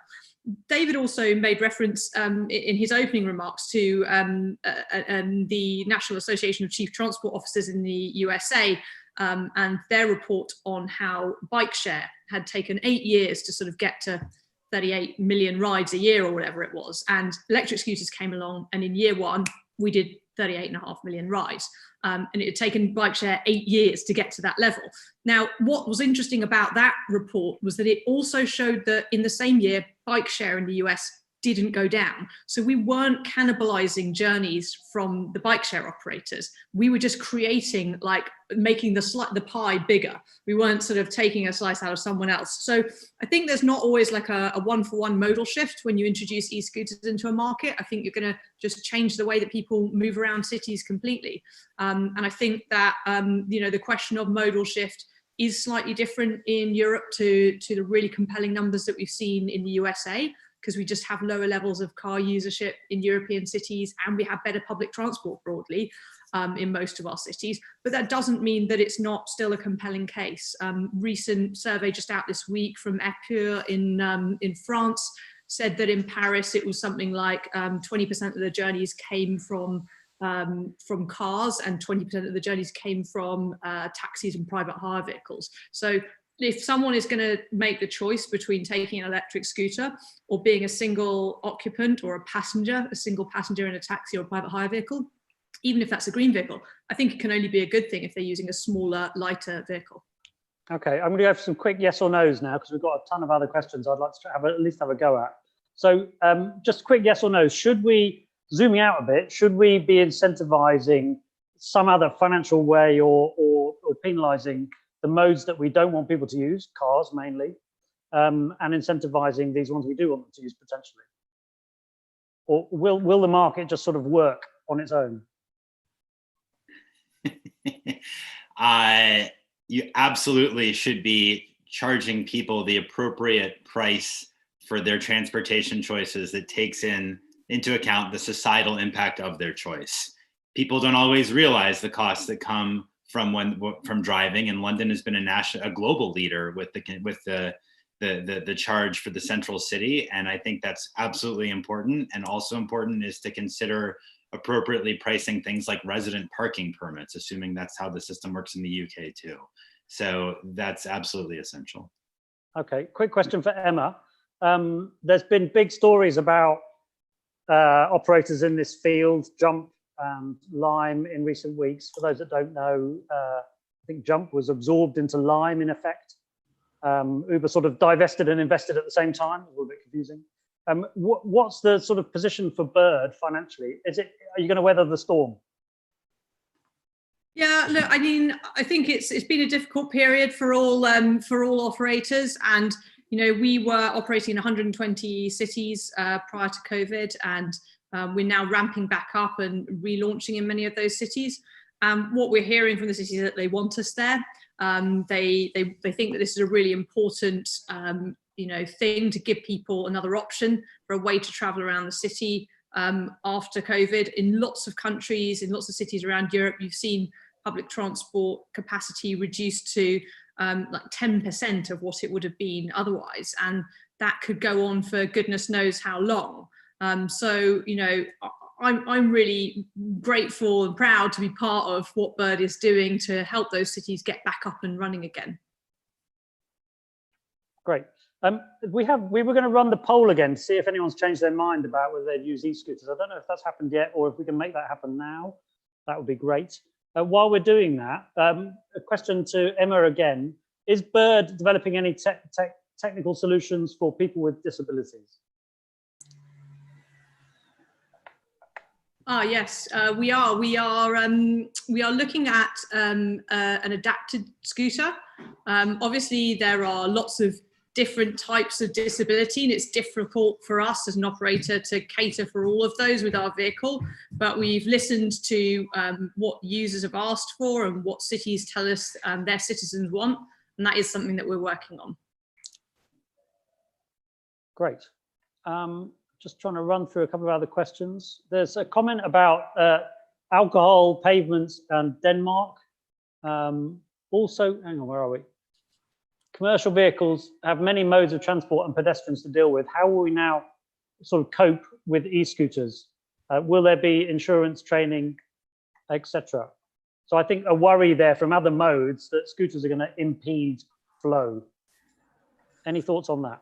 David also made reference in his opening remarks to the National Association of Chief Transport Officers in the USA and their report on how bike share had taken 8 years to sort of get to 38 million rides a year or whatever it was. And electric scooters came along, and in year one, we did 38.5 million rides. And it had taken bike share 8 years to get to that level. Now, what was interesting about that report was that it also showed that in the same year, bike share in the US didn't go down. So we weren't cannibalizing journeys from the bike share operators. We were just creating, like, making the pie bigger. We weren't sort of taking a slice out of someone else. So I think there's not always like a one-for-one modal shift when you introduce e-scooters into a market. I think you're going to just change the way that people move around cities completely. And I think that, the question of modal shift is slightly different in Europe to the really compelling numbers that we've seen in the USA, because we just have lower levels of car usership in European cities, and we have better public transport broadly in most of our cities. But that doesn't mean that it's not still a compelling case. Recent survey just out this week from Epure in France said that in Paris it was something like 20% of the journeys came from cars, and 20% of the journeys came from taxis and private hire vehicles. So if someone is going to make the choice between taking an electric scooter or being a single occupant or a single passenger in a taxi or a private hire vehicle, even if that's a green vehicle, I think it can only be a good thing if they're using a smaller, lighter vehicle. Okay, I'm going to have some quick yes or no's now, because we've got a ton of other questions I'd like to at least have a go at. So just quick yes or no. Should we, zooming out a bit, should we be incentivizing some other financial way or penalizing the modes that we don't want people to use, cars mainly, and incentivizing these ones we do want them to use potentially? Or will the market just sort of work on its own? You absolutely should be charging people the appropriate price for their transportation choices that takes into account the societal impact of their choice. People don't always realize the costs that come from driving, and London has been a global leader with the charge for the central city, and I think that's absolutely important. And also important is to consider appropriately pricing things like resident parking permits, assuming that's how the system works in the UK too. So that's absolutely essential. Okay, quick question for Emma. There's been big stories about operators in this field, Jump and Lime, in recent weeks. For those that don't know, I think Jump was absorbed into Lime in effect. Uber sort of divested and invested at the same time. A little bit confusing. What's the sort of position for Bird financially? Are you going to weather the storm? Yeah, look, I mean, I think it's been a difficult period for all operators, and we were operating in 120 cities prior to COVID, and we're now ramping back up and relaunching in many of those cities. What we're hearing from the cities is that they want us there. They think that this is a really important thing to give people another option for a way to travel around the city after COVID. In lots of countries, in lots of cities around Europe, you've seen public transport capacity reduced to like 10% of what it would have been otherwise, and that could go on for goodness knows how long. So, you know, I'm really grateful and proud to be part of what Bird is doing to help those cities get back up and running again. Great. We were going to run the poll again to see if anyone's changed their mind about whether they'd use e-scooters. I don't know if that's happened yet, or if we can make that happen now, that would be great. While we're doing that, a question to Emma again: is Bird developing any technical solutions for people with disabilities? Yes, we are. We are looking at an adapted scooter. Obviously, there are lots of different types of disability, and it's difficult for us as an operator to cater for all of those with our vehicle. But we've listened to what users have asked for and what cities tell us their citizens want, and that is something that we're working on. Great. Just trying to run through a couple of other questions. There's a comment about alcohol, pavements, and Denmark. Also, hang on, where are we? Commercial vehicles have many modes of transport and pedestrians to deal with. How will we now sort of cope with e-scooters? Will there be insurance, training, etc.? So I think a worry there from other modes that scooters are going to impede flow. Any thoughts on that?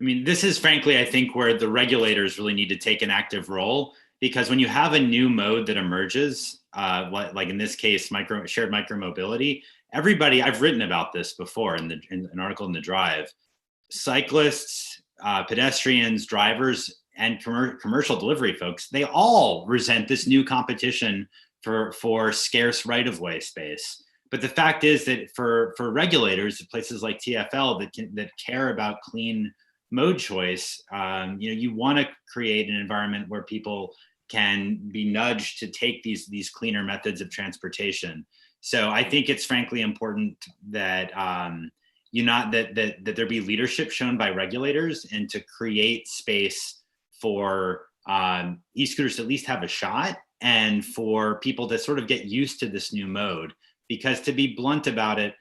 I mean, this is frankly, I think, where the regulators really need to take an active role, because when you have a new mode that emerges, like in this case, shared micromobility, everybody, I've written about this before in an article in The Drive, cyclists, pedestrians, drivers, and commercial delivery folks, they all resent this new competition for scarce right-of-way space. But the fact is that for regulators, places like TfL that care about clean mode choice, you know, you want to create an environment where people can be nudged to take these cleaner methods of transportation. So I think it's frankly important that that there be leadership shown by regulators, and to create space for e-scooters to at least have a shot, and for people to sort of get used to this new mode. Because to be blunt about it,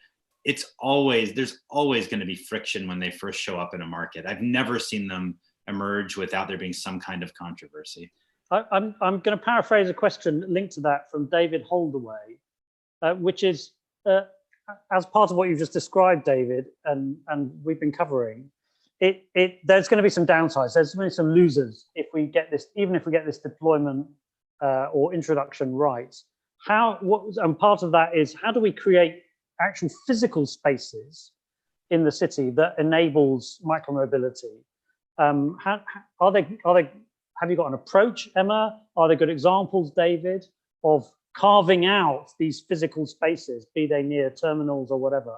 there's always going to be friction when they first show up in a market. I've never seen them emerge without there being some kind of controversy. I'm going to paraphrase a question linked to that from David Holdaway, which is, as part of what you just described, David, and we've been covering, there's going to be some downsides. There's going to be some losers if we get this, even if we get this deployment or introduction right. And part of that is, how do we create actual physical spaces in the city that enables micromobility? Have you got an approach, Emma? Are there good examples, David, of carving out these physical spaces, be they near terminals or whatever,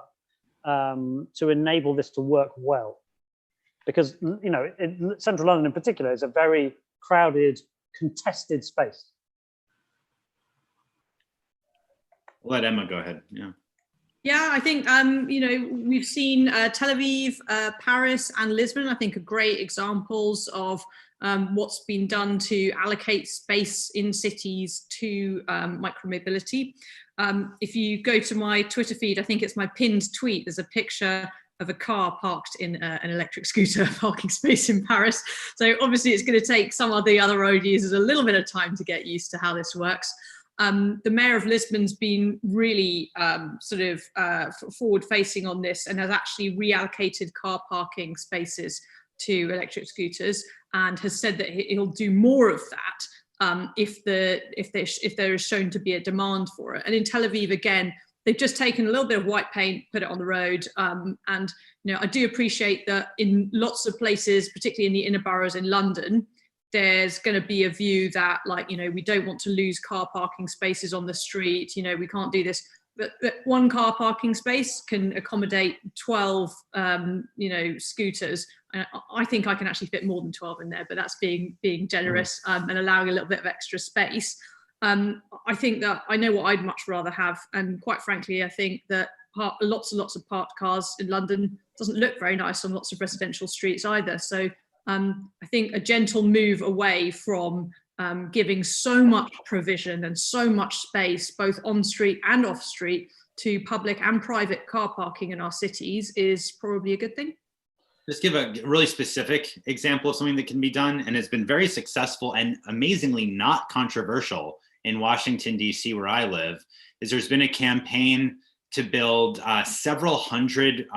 to enable this to work well? Because, you know, Central London in particular is a very crowded, contested space. Let Emma go ahead. Yeah. Yeah, I think, you know, we've seen Tel Aviv, Paris, and Lisbon, I think, are great examples of what's been done to allocate space in cities to micromobility. If you go to my Twitter feed, I think it's my pinned tweet, there's a picture of a car parked in an electric scooter parking space in Paris. So obviously it's going to take some of the other road users a little bit of time to get used to how this works. The mayor of Lisbon's been really forward-facing on this, and has actually reallocated car parking spaces to electric scooters, and has said that he'll do more of that if there is shown to be a demand for it. And in Tel Aviv, again, they've just taken a little bit of white paint, put it on the road, and you know, I do appreciate that in lots of places, particularly in the inner boroughs in London, there's going to be a view that, like, you know, we don't want to lose car parking spaces on the street, you know, we can't do this. But one car parking space can accommodate 12, you know, scooters. I think I can actually fit more than 12 in there, but that's being generous and allowing a little bit of extra space. I think that I know what I'd much rather have, and quite frankly, I think that lots and lots of parked cars in London doesn't look very nice on lots of residential streets either. So I think a gentle move away from giving so much provision and so much space, both on street and off street, to public and private car parking in our cities is probably a good thing. Just give a really specific example of something that can be done, and it's been very successful and amazingly not controversial in Washington, D.C., where I live, is there's been a campaign to build several hundred,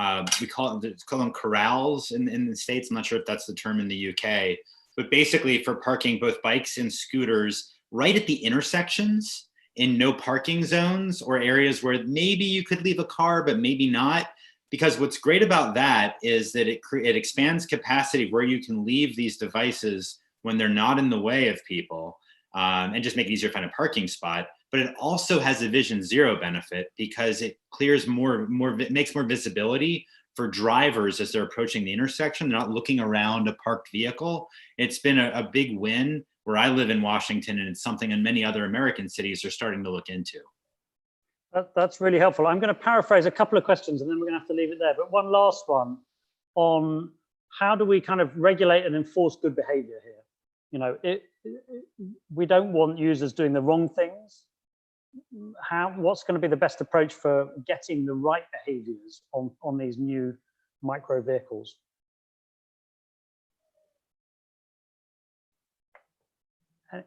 we call them corrals in the States. I'm not sure if that's the term in the UK, but basically for parking both bikes and scooters right at the intersections in no parking zones or areas where maybe you could leave a car, but maybe not. Because what's great about that is that it expands capacity where you can leave these devices when they're not in the way of people, and just make it easier to find a parking spot. But it also has a Vision Zero benefit because it clears makes more visibility for drivers as they're approaching the intersection. They're not looking around a parked vehicle. It's been a big win where I live in Washington, and it's something in many other American cities are starting to look into. That's really helpful. I'm going to paraphrase a couple of questions and then we're going to have to leave it there. But one last one on how do we kind of regulate and enforce good behavior here? You know, we don't want users doing the wrong things. What's going to be the best approach for getting the right behaviors on these new micro vehicles?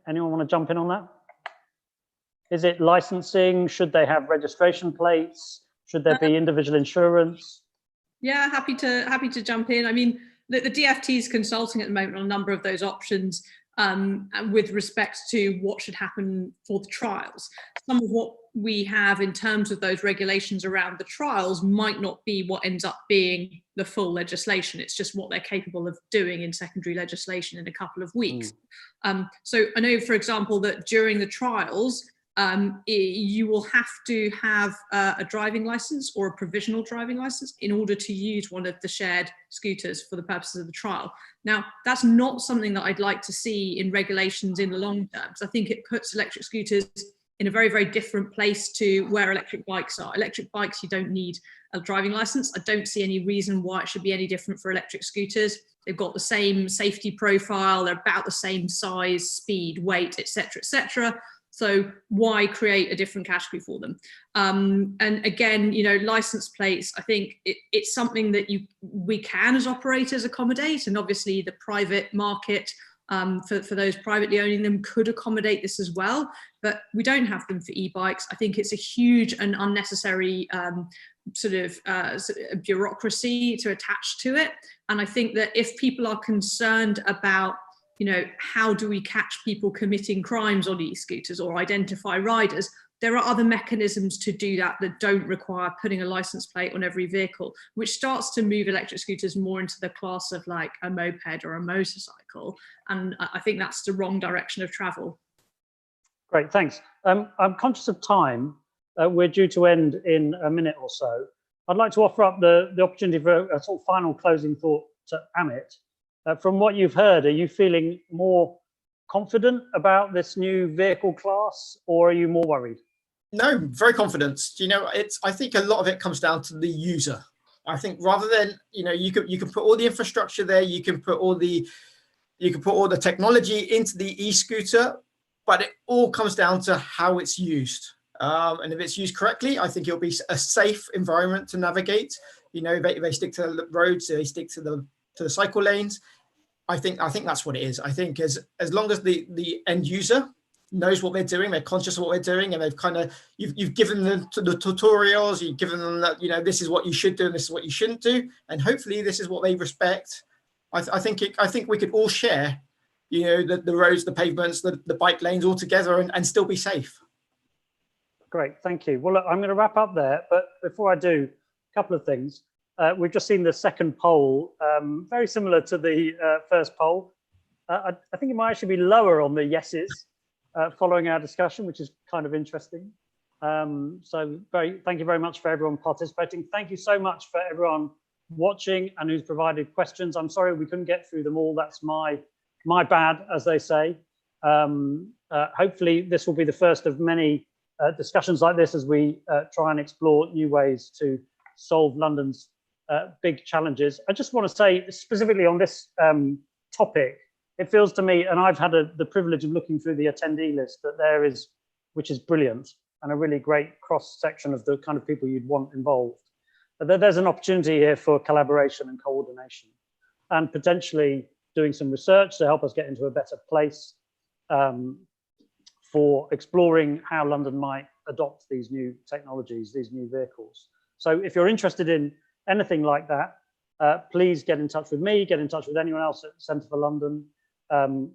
Anyone want to jump in on that? Is it licensing? Should they have registration plates? Should there be individual insurance? Yeah, happy to jump in. I mean, the DFT is consulting at the moment on a number of those options with respect to what should happen for the trials. Some of what we have in terms of those regulations around the trials might not be what ends up being the full legislation. It's just what they're capable of doing in secondary legislation in a couple of weeks. So I know, for example, that during the trials, you will have to have a driving license or a provisional driving license in order to use one of the shared scooters for the purposes of the trial. Now, that's not something that I'd like to see in regulations in the long term, because I think it puts electric scooters in a very, very different place to where electric bikes are. Electric bikes, you don't need a driving license. I don't see any reason why it should be any different for electric scooters. They've got the same safety profile. They're about the same size, speed, weight, etc., etc. So why create a different category for them? And again, you know, license plates, I think it's something that we can as operators accommodate, and obviously the private market for those privately owning them could accommodate this as well, but we don't have them for e-bikes. I think it's a huge and unnecessary sort of bureaucracy to attach to it. And I think that if people are concerned about, you know, how do we catch people committing crimes on e-scooters or identify riders, there are other mechanisms to do that that don't require putting a license plate on every vehicle, which starts to move electric scooters more into the class of like a moped or a motorcycle. And I think that's the wrong direction of travel. Great, thanks. I'm conscious of time. We're due to end in a minute or so. I'd like to offer up the opportunity for a sort of final closing thought to Amit. From what you've heard, are you feeling more confident about this new vehicle class, or are you more worried? No, very confident. You know, I think a lot of it comes down to the user. I think rather than, you know, you can put all the infrastructure there, you can put all the technology into the e-scooter, but it all comes down to how it's used. And if it's used correctly, I think it'll be a safe environment to navigate. You know, they stick to the roads, they stick to the cycle lanes. I think that's what it is. I think as long as the end user knows what they're doing, they're conscious of what they're doing, and they've kind of you've given them the tutorials, you've given them that, you know, this is what you should do and this is what you shouldn't do, and hopefully this is what they respect. I think we could all share, you know, the roads, the pavements, the bike lanes all together and still be safe. Great, thank you. Well, look, I'm going to wrap up there, but before I do, a couple of things. We've just seen the second poll, very similar to the first poll. I think it might actually be lower on the yeses following our discussion, which is kind of interesting. So thank you very much for everyone participating. Thank you so much for everyone watching and who's provided questions. I'm sorry we couldn't get through them all. That's my bad, as they say. Hopefully this will be the first of many discussions like this as we try and explore new ways to solve London's big challenges. I just want to say specifically on this topic, it feels to me, and I've had the privilege of looking through the attendee list, that there is, which is brilliant, and a really great cross section of the kind of people you'd want involved. But there's an opportunity here for collaboration and coordination, and potentially doing some research to help us get into a better place for exploring how London might adopt these new technologies, these new vehicles. So if you're interested in anything like that, please get in touch with me, get in touch with anyone else at Centre for London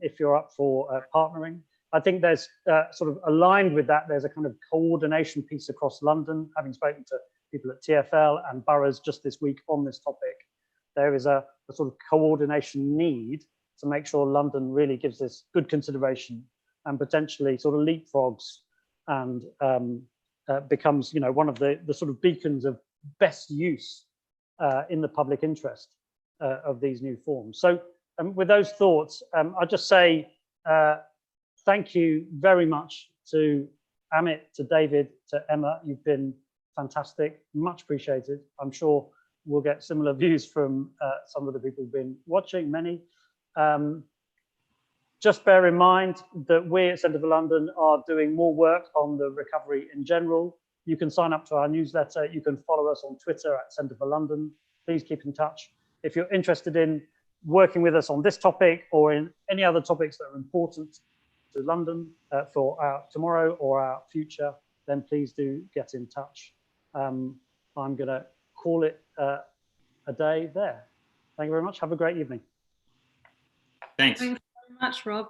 if you're up for partnering. I think there's sort of aligned with that, there's a kind of coordination piece across London, having spoken to people at TfL and boroughs just this week on this topic. There is a sort of coordination need to make sure London really gives this good consideration and potentially sort of leapfrogs and becomes, you know, one of the sort of beacons of best use in the public interest of these new forms. So with those thoughts, I'll just say thank you very much to Amit, to David, to Emma. You've been fantastic, much appreciated. I'm sure we'll get similar views from some of the people who've been watching, many. Just bear in mind that we at Centre for London are doing more work on the recovery in general. You can sign up to our newsletter. You can follow us on Twitter at Centre for London. Please keep in touch. If you're interested in working with us on this topic or in any other topics that are important to London for our tomorrow or our future, then please do get in touch. I'm going to call it a day there. Thank you very much. Have a great evening. Thanks. Thanks very much, Rob.